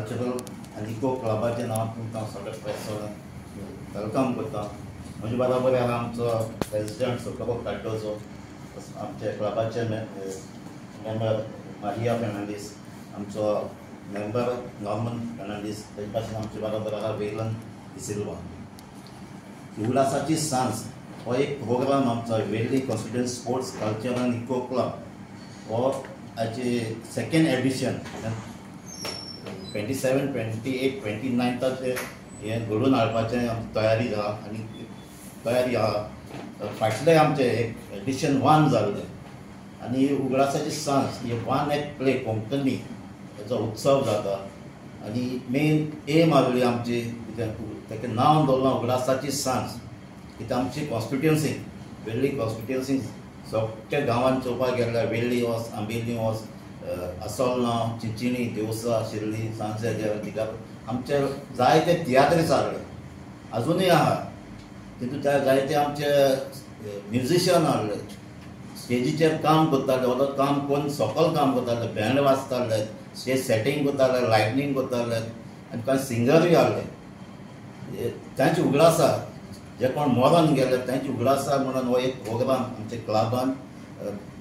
Cultural आनी eco क्लबाच्या नांवान तुमकां सगळ्या प्रेसांक वेलकम करता. म्हजे बरोबर आहा आमचो प्रेसिडेंट सोकरो कार्डोजो, आमचे क्लबाचे मेंबर मारिया फेर्नांडीस, आमचो मेंबर नॉर्मन फेर्नांडीस, तेजे भाशेन आमचे बरोबर आहा वेलन डिसिल्वा. उल्हासाची सांज हो एक प्रोग्राम आमचो वेल्ली कॉन्स्टिट्युएंसी स्पोर्ट्स कल्चर आनी इको क्लब हो हाची सेकेंड एडिशन 27, 28, 29 हे घडून हाडपाचें तयारी आहा आनी तयारी आहा. फाटलें आमचें एक एडिशन 1 जाल्लें आनी उगडासाची सांज ही 1 एक्ट प्ले कोंकणी हेचो उत्सव जाता आनी मेन एम आसली आमची तेका नांव दवरलां उगडासाची सांज. कित्याक आमची कॉन्स्टिट्युएंसी वेल्ली कॉन्स्टिट्युएंसी सगळ्या गांवांत चोवपाक गेल्यार वेल्ली वच, आंबेली वच, असोलनांव, चिंचिणी, देवसा, शिर्ली, सांजे, तिगार आमचे जायते तियात्रीस हाडले, अजुनूय आहा. तितूंत जायते आमचे म्युजिशियन हाडले, स्टेजीचेर काम करताले. हो काम कोण सकल काम करताले, बँड वाजताले, स्टेज सेटींग करताले, लायटनींग करताले आनी कांय सिंगरूय हाडले. तांची उगडासा जे कोण मरण गेले तांची उगडासा म्हणून हो एक प्रोग्राम आमच्या क्लबान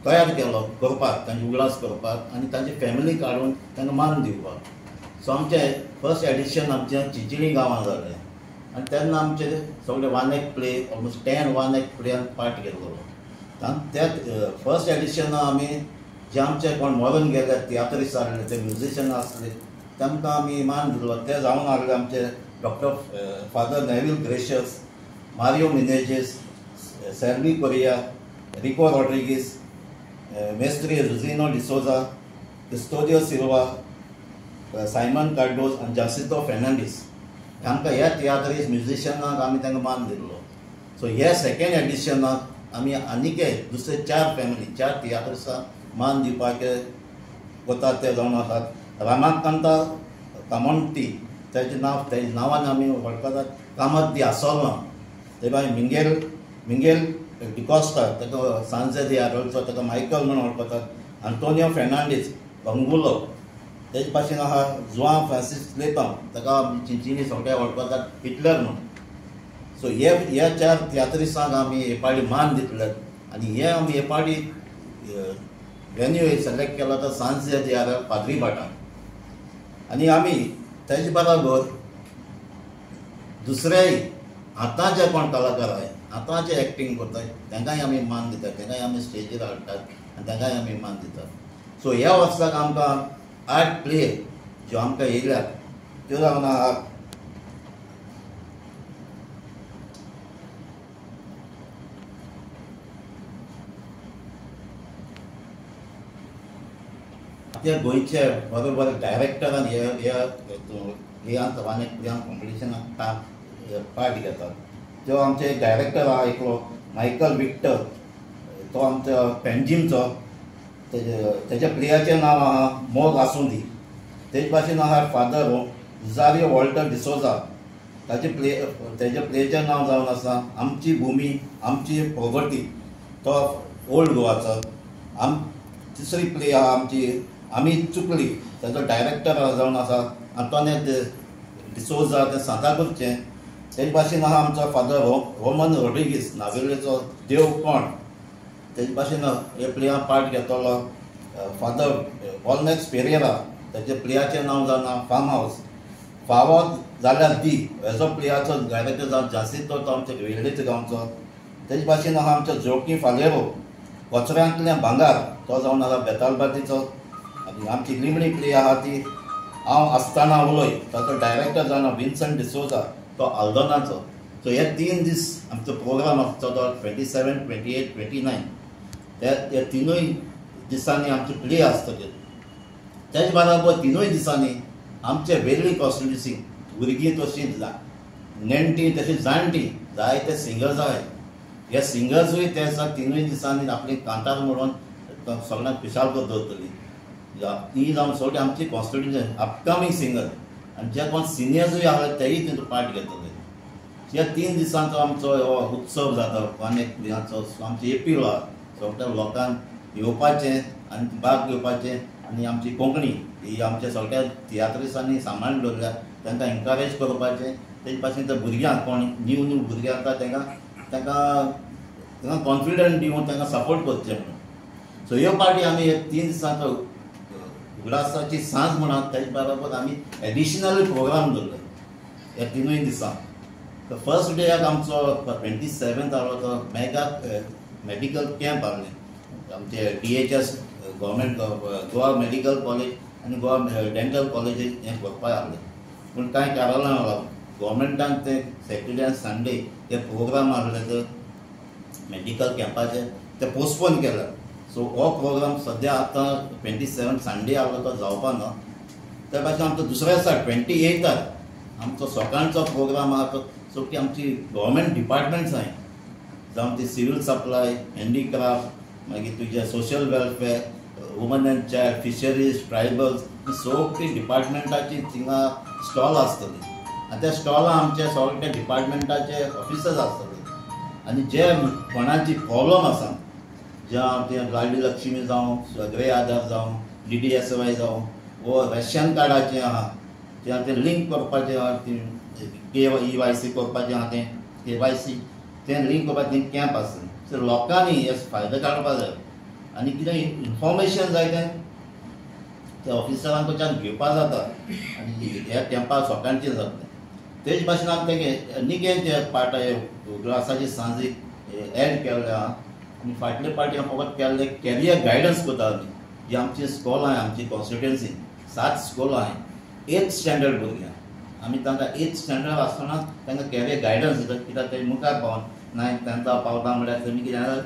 तयार केलो करपाक, तांची उगडास करपाक आनी तांची फॅमिली काडून तांकां मान दिवपाक. सो आमचें फर्स्ट एडिशन आमचें चिंचिणी गांवांत जालें आनी तेन्ना आमचे सगळे 1 एक्ट प्ले ऑलमोस्ट 10 1 एक्ट प्लेयान पार्ट घेतलो. त्या फर्स्ट एडिशनाक आमी जे आमचे कोण मरण गेले तियात्रीस आसले, ते म्युजिशियन आसले, तांकां आमी मान दिलो. ते जावन आसले आमचे डॉक्टर फादर नेविल ग्रेशियस, मारियो मिनेजीस, सेल्वी कोरिया, रिको रॉड्रिगीस, मेस्त्री रुजिनो डिसोजा, क्रिस्टोडियो सिल्वा, सायमन कार्डोज आनी जासिंतो फेर्नांडीस. आमकां ह्या तियात्रीस म्युजिशियनाक आमी तांकां मान दिल्लो. सो ह्या सेकेंड एडिशनाक आमी आनीक दुसरे 4 फॅमिली 4 तियात्रिसांक मान दिवपाक वतात. ते जावन आसात रामाकांता कामोंटी, तेजें नांवान आमी वळखतात कामत दी आसोलनांव. ते भायर मिंगेल डिकॉस्टा, ताका सांजे दी आरोलचो, ताका मायकल म्हणून वळखतात. आंतोनियो फेर्नांडीस अंगुलो, तेजे भाशेन आहा जुआं फ्रांसीस लेतांव, ताका चिंचिणी सगळे वळखतात हिटलर म्हणून. सो हे 4 तियात्रिसांक आमी हे पावटी मान दितले आनी हे आमी हे पावटी वेन्यू सिलेक्ट केलो तो सांजे दी आरोल पाद्री भाटान. आनी आमी तेजे बरोबर दुसरेय आतां जे कोण कलाकार आहाय, आतां जे एक्टींग करतात तांकांय आमी मान दितात, तांकांय आमी स्टेजीर हाडटात आनी तांकांय आमी मान दितात. सो ह्या वर्साक आमकां 8 प्ले ज्यो आमकां येयल्यात त्यो जावन आहा ते गोंयचे बरोबर डायरेक्टरान ह्या प्लेयांत 1 एक्ट प्लेयांत कॉम्पिटिशनाक पार्ट घेतात. तो आमचे डायरेक्टर आहा एकलो मायकल विक्टर, तो आमचो पेंजीमचो. तेज्या प्लेयाचें नांव आहा मोग आसुंदी. तेजे भाशेन आहा फादर रोजारियो वॉल्टर डिसोजा, तेजे प्लेचें नांव जावन आसा आमची भुमी आमची प्रॉपर्टी, तो ओल्ड गोवाचो. तिसरी प्ले आहा आमची आमी चुकली, तेजो डायरेक्टर जावन आसा आंतोनियो डिसोजा, ते सांताक्रूजचें. तेजे भाशेन आहा आमचो फादर रोमन रॉड्रिगीस, नावेलेचो देव कोण. तेजे भाशेन हे प्लेयान पार्ट घेतलो फादर ऑलनेक्स पेरेरा, तेजे प्लेयाचें नांव जावन आहा फार्म हावस. फावत जाल्यार दी हेजो प्लेयाचो डायरेक्टर जावन जासिंतो, तो आमच्या वेल्लेच्या गांवचो. तेजे भाशेन आहा आमचो जोकी फालेरो, कचऱ्यांतलें भांगार, तो जावन आसा बेतालबातीचो. आनी आमची लिमणी प्ले आहा ती हांव आसतना उलय, ताचो डायरेक्टर जावन विन्संट डिसोजा, तो आल्दोनाचो. सो हे 3 दीस आमचो प्रोग्राम आसता तो 27, 28, 29. त्या 3 दिसांनी आमचे प्ले आसतले. तेजे बरोबर 3 दिसांनी आमचे वेल्ली कॉन्स्टिट्युएंसी भुरगीं तशीं नेणटी तशीं जाणटी जायते सिंगर्स आहाय. हे सिंगर्सूय ते 3 दिसांनी आपली कांतार म्हणून सगळ्यांक खुशाल दवरतली. ती जावन सगळी आमची कॉन्स्टिट्युएंसी अपकमींग सिंगर आनी जे कोण सिनियर्सूय आसले तेय तितून पार्ट घेतले. ह्या 3 दिसांचो आमचो हो उत्सव जाता 1 एक्ट प्लेयाचो. आमची अपील आहा सगळ्या लोकांक येवपाचें आनी भाग घेवपाचें आनी आमची कोंकणी ही आमच्या सगळ्या तियात्रिसांनी सांबाळून दवरल्या तांकां एनकरेज करपाचें तेजे भाशेन त्या भुरग्यांक कोण न्यू न्यू भुरगे आसा तांकां कॉन्फिडंट दिवन तांकां सपोर्ट करचें म्हणून सो ह्यो पार्टी आमी 3 दिसांचो उगडासाची सांज म्हणत तेजे बरोबर आमी एडिशनल प्रोग्राम दवरले ह्या 3 दिसांक फर्स्ट डेक आमचो 27 आहलो तो मेगा मेडिकल कॅम्प आहलें आमचे DHS government Goa medical college आनी गोवा डेंटल कॉलेज हें करपाक आहलें पूण कांय कारणां लागून गव्हर्मेंटान ते सॅटर्डे आनी संडे ते प्रोग्राम आहले ते मेडिकल कॅम्पाचे ते पोस्टपोन केला सो हो प्रोग्राम सद्या आतां 27 संडे आहलो तो जावपा ना त्या भाशेन आमचो दुसऱ्या दिसा 28 आमचो सकाळचो प्रोग्राम आहा तो सगळीं आमची गव्हर्मेंट डिपार्टमेंट्स आहाय जावं ती सिवील सप्लाय हँडीक्राफ्ट मागीर तुजे social welfare woman and child fisheries tribals ही सगळीं डिपार्टमेंटाची थिंगा स्टॉल आसतली आनी त्या स्टॉलां आमचे सगळे डिपार्टमेंटाचे ऑफिसर्स आसतले आनी जे कोणाची प्रॉब्लम आसा जे ते लाडली लक्ष्मी जावं सगळे आधार जावं DDSY जावं वो रेशन कार्डाचें आहा ते लिंक करपाचें आहा KYC करपाचें आहा तें KYC तें लिंक करपाचें कॅम्प आसता सो लोकांनी हे फायदो काडपाक जाय आनी कितें इन्फॉर्मेशन जाय तें ऑफिसरांक कडच्यान घेवपा जाता आनी ह्या कॅम्पाक सकाळचें जाता तेच भाशेन आमी तेगे आनीक ते पार्ट ग्लासाची सांजीक एड केल्ले आहा आनी फाटले पार्टी हांव फकत केल्ले कॅरियर गायडन्स करता आमी जी आमची स्कॉल आहाय आमची कॉन्स्टिट्युएन्सी 7 स्कूल आहाय 8th स्टँडर्ड भुरग्यांक आमी तांकां 8th स्टँडर्ड आसतना तांकां कॅरियर गायडन्स दितात कित्याक ते मुखार पावन 9th 10th पावता म्हळ्यार तेमी कितें जाता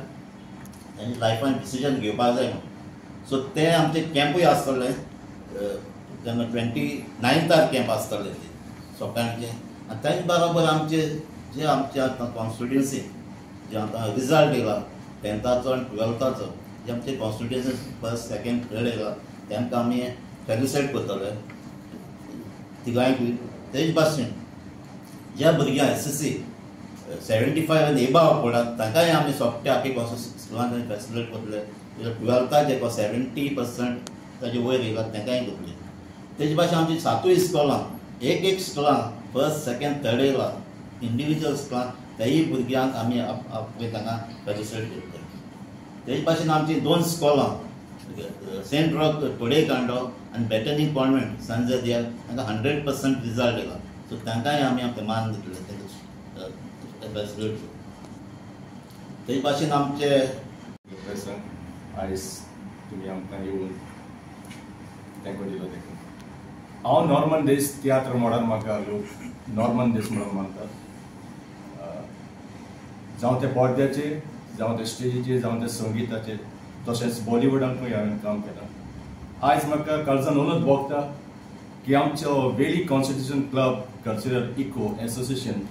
तांची लायफान डिसिजन घेवपाक जाय म्हणून सो ते आमचे कॅम्पूय आसतले जेन्ना 29th कॅम्प आसतले ते सकाळचे आनी तेच बरोबर आमचे जे आमचे आतां कॉन्स्टिट्युएन्सी जे आतां रिजल्ट येयला 10th आनी 12th जे आमचे कॉन्स्टिट्युएन्सी फर्स्ट सेकंड थर्ड येयला तांकां आमी फेलिसिट करतले तिगांयकूय तेच भाशेन ज्या भुरग्यांक SSC 75 आनी एबाव पडटात तांकांय आमी सोंपटे आख्खे स्कुलांत फेसिलिट करतले 12th जे 70% ताजे वयर येयला तांकांय करतले तेजे भाशेन आमची 7 स्कुलां एक स्कुलां फर्स्ट सेकंड थर्ड येयला इंडिविज्युअल स्कुलां तेय भुरग्यांक आमी आपले तांकां फेलिसिट करतले तेच भाशेन आमची 2 स्कुलां सेंट रॉक टोडेकांडो आनी बेटनी कॉन्वेंट सांजे दियार तांकां 100% रिजल्ट येयला सो तांकांय आमी आमचे मान दितले फेसिलिट तेच भाशेन आमचे आयज तुमी आमकां येवन तेंको दिलो देखून हांव नॉर्मन देस तियात्र म्हणून म्हाका लोक नॉर्मन देस म्हणून मानतात जावं ते पडद्याचेर जावं ते स्टेजीचेर जावं ते संगीताचेर तशेंच बॉलिवूडांकूय हांवें काम केलां आयज म्हाका काळजान उलोवंक भोगता की आमचो वेली constitution club cultural eco association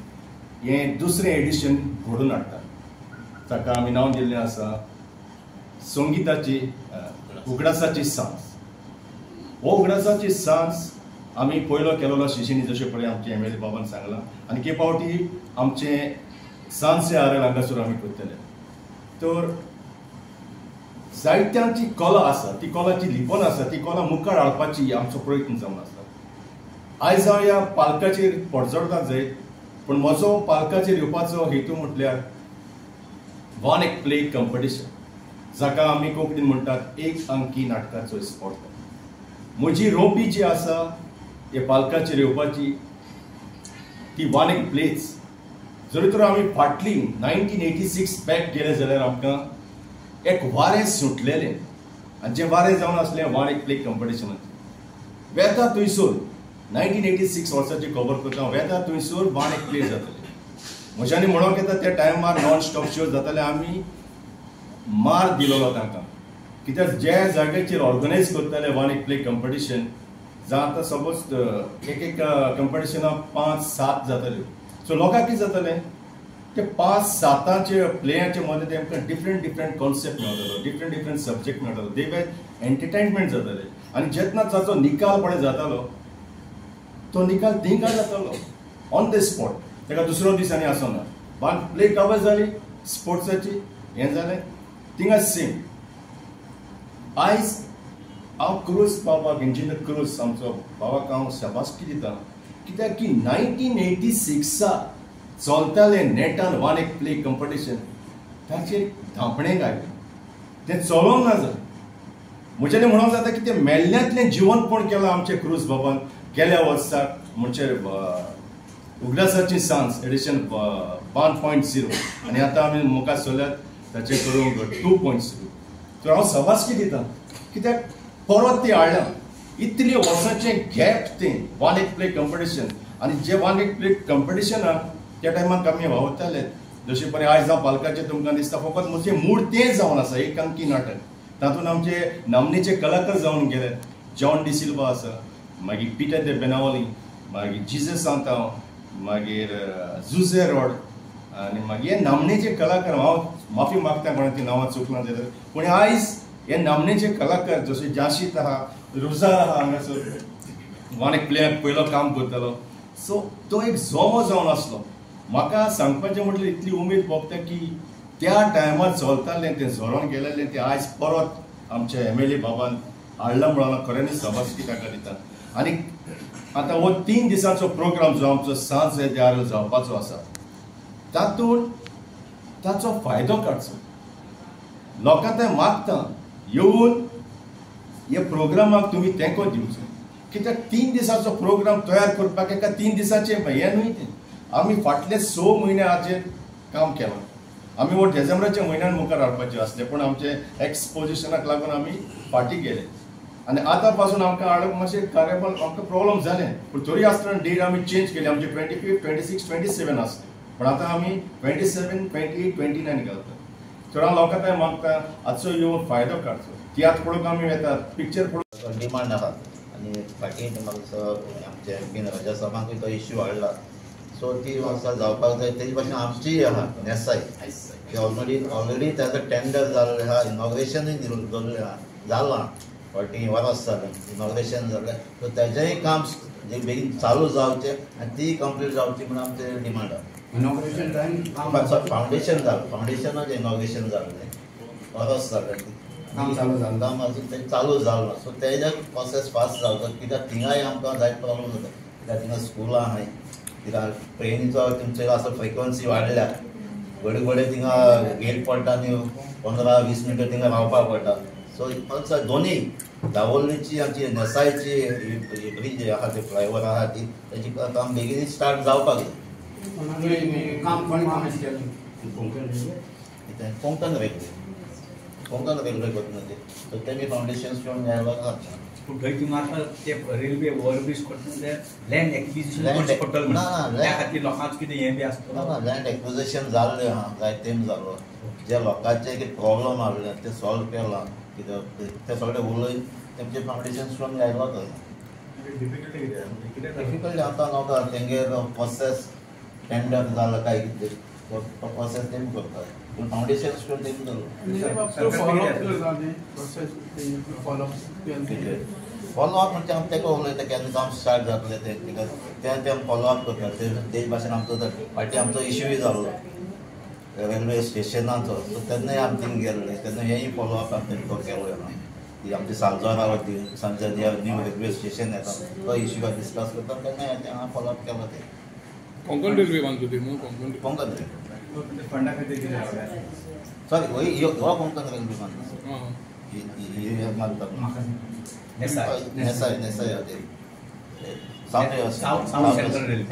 हें दुसरें एडिशन घडोवन हाडटा ताका आमी नांव दिल्लें आसा संगीताची उगडासाची सांज हो उगडासाची सांज आमी पयलो केलोलो शिशिनी जशें पळय आमचे MLA बाबान सांगलां आनी के पावटी आमचे सांजचे आरेल हांगासर आमी करतले तर जायत्यांची कला आसा ती कलाची लिपण आसा ती कला मुखार हाडपाची आमचो प्रयत्न जावन आसा आयज हांव ह्या पालकाचेर पडजडता जाय पूण म्हजो पालकाचेर येवपाचो हेतू म्हटल्यार वन एक प्ले कंपिटिशन जाका आमी कोंकणीन म्हणटात एक अंकी नाटकाचो स्पर्धा म्हजी रोपी जी आसा हे पालकाचेर येवपाची ती वन एक प्लेच जरी तर आमी फाटली 1986 बॅक गेले जाल्यार आमकां एक वारें सुटलेलें आनी जें वारें जावन आसलें वन एक प्ले कंपिटिशनाचें वेता थंयसर 1986 वर्साची खबर करता वेता थंयसर वन एक प्ले जातले म्हज्यानी म्हणोंक येता त्या टायमार नॉन स्टॉप शो जाताले आमी मार दिलोलो तांकां कित्याक ज्या जाग्याचेर ऑर्गनायज करताले वन एक प्ले कंपिटिशन जावं आतां सपोज एक कंपिटिशनाक 5-7 जाताल्यो सो लोकांक कितें जातालें ते 5-7 प्लेयाचे मदें तेमकां डिफरंट कॉन्सेप्ट मेळटालो डिफरंट सब्जेक्ट मेळटालो दे वेर एंटरटेनमेंट जाताले आनी जेन्ना ताचो निकाल पळय जातालो तो निकाल थिंगा जातालो ऑन द स्पॉट ताका दुसरो दीस आनी आसना वन प्ले कवर जाली स्पोर्ट्साची हें जालें थिंगा सेम आयज हांव क्रूज बाबाक इंजिनियर क्रूज आमचो बाबाक हांव शाबासकी दिता कित्याक की 1986 चलताले नेटान वन एक प्ले कंपिटिशन ताचेर धांपणे घातले तें चलोवंक ना जालें म्हज्यानी म्हणूंक जाता की तें मेल्ल्यांतलें जिवनपण केलां आमचे क्रूज बाबान गेल्या वर्साक म्हणजे उगडासाची सांस एडिशन 1.0 आनी आतां आमी मुखार चल्ल्यात ताचे करूंक 2.0 तर हांव शाबासकी दिता कित्याक परत ती हाडल्या इतली वर्सांचें गॅप तें वन एक प्ले कंपिटिशन आनी जे वन एक प्ले कंपिटिशनाक त्या टायमाक आमी वावरताले जशें पळय आयज हांव पालकाचें तुमकां दिसता फकत म्हजें मूड तें जावन आसा एकांकी नाटक तातूंत आमचे नामनेचे कलाकार जावन गेले जॉन डी सिल्वा आसा मागीर पिटर दे बेनावली मागीर जिजस सांतांव मागीर जुझे रॉड आनी मागीर हे नामनेचे कलाकार हांव माफी मागता कोणा ती नांवां चुकलां जाल्यार पूण आयज हे नामनेचे कलाकार जशे जाशीत आहा रुजार आहा हांगासर वन एक प्लेयक पयलो काम करतालो सो तो एक जोमो जावन आसलो म्हाका सांगपाचें म्हटल्यार इतली उमेद भोगता की त्या टायमार चलतालें तें झोरोन गेलेलें तें आयज परत आमच्या MLA बाबान हाडलां म्हणून खऱ्यांनी शाबासकी ताका दिता आनी आतां हो 3 दिसांचो प्रोग्राम जो आमचो सांज देवारो जावपाचो आसा तातूंत ताचो फायदो काडचो लोकां तें मागता येवन हे प्रोग्रामाक तुमी तेंको दिवचो कित्याक 3 दिसांचो प्रोग्राम तयार करपाक एका 3 दिसांचें हें न्हय तें आमी फाटले 6 म्हयने हाचेर काम केलां आमी हो डिसेंबराच्या म्हयन्यान मुखार हाडपाचें आसलें पूण आमचे एक्सपोजिशनाक लागून आमी फाटीं गेले आनी आतां पासून आमकां हाडप मातशें कार्याबल आमकां प्रॉब्लम जालें पूण तरी आसतना डेट आमी चेंज केली आमचे 25, 26, 27 आसले पूण आतां आमी 27, 28, 29 घालता तर हांव लोकां थंय मागता आजचो येवन फायदो काडचो तियात्र पळोवंक आमी येतात पिक्चर पळोवंक डिमांड आहा आनी फाटीं म्हाका आमचे MP राजा साहेबांकूय तो इश्यू हाडला सो ती वर्सां जावपाक जाय तेजे भाशेन आमची आहा नेसाय ऑलरेडी ताजो टेंडर जाल्लें आहा इनॉग्रेशनूय दवरलें आहा जालां फाटीं वर्स जालें इनॉग्रेशन जालें सो तेजेंय काम बेगीन चालू जावचें आनी ती कंप्लीट जावची म्हणून आमचें डिमांड आहा इनॉग्रेशन फावंडेशन जालें फावंडेशनाचें इनॉग्रेशन जाल्लें वर्स जालें काम चालू जालें काम अजून तें चालू जालें सो तेजे प्रोसेस फास्ट जावचो कित्याक थिंगाय आमकां जायत प्रॉब्लम जाता कित्याक थिंगा स्कुलां आहाय कित्याक ट्रेनीचो तुमचे आसा फ्रिक्वन्सी वाडल्या घडी घडी थिंगा गेट पडटा आनी 15-20 मिनटां थिंगा रावपाक पडटा सो दोनी दावोलीची आमची नेसायची ब्रीज आहा ते फ्लायओवर आहा ती तेजी काम बेगीन स्टार्ट जावपाक जाय काम कोंकण रेल्वे करता ते सो तेमी फावंडेशन स्टोन घालपाक जाता पूण थंय तुमी आतां ते रेल्वे ओवरब्रीज करता ते लँड एक्विजिशन करचें पडटलें त्या खातीर लोकांचो कितें हें बी आसता लँड एक्विजिशन जाल्लें आहा जाय तेम जालो जे लोकांचे कितें प्रॉब्लम आहले ते सॉल्व केलां कित्याक ते सगळे उलयन तेमचे फावंडेशन स्टोन घायलो डिफिकल्टी आतां नोका तेंगेर प्रोसेस टेंडर जालां काय कितें प्रोसेस तेमी करता पूण फावंडेशन स्टोन तेमी फॉलोअप म्हणजे आमी तेका उलयता केन्ना काम स्टार्ट जातलें तें तें फॉलोअप करता तेजे भाशेन आमचो फाटीं आमचो इश्यूय जाल्लो रेल्वे स्टेशनाचो सो तेन्नाय आमी थिंग गेल्ले तेन्ना हेंय फॉलोअप आमी तेंका केलो ती आमची सालजोरा सांजे न्यू रेल्वे स्टेशन येता तो इश्यू डिस्कस करता तेन्ना हांगा फॉलोअप केलो ते कोंकण रेल्वे बांदतो ती कोंकण रेल्वे फंडा खातीर सॉरी हो कोंकण रेल्वे बांदता ही बांदता नेसाय सावथ सेंट्रल रेल्वे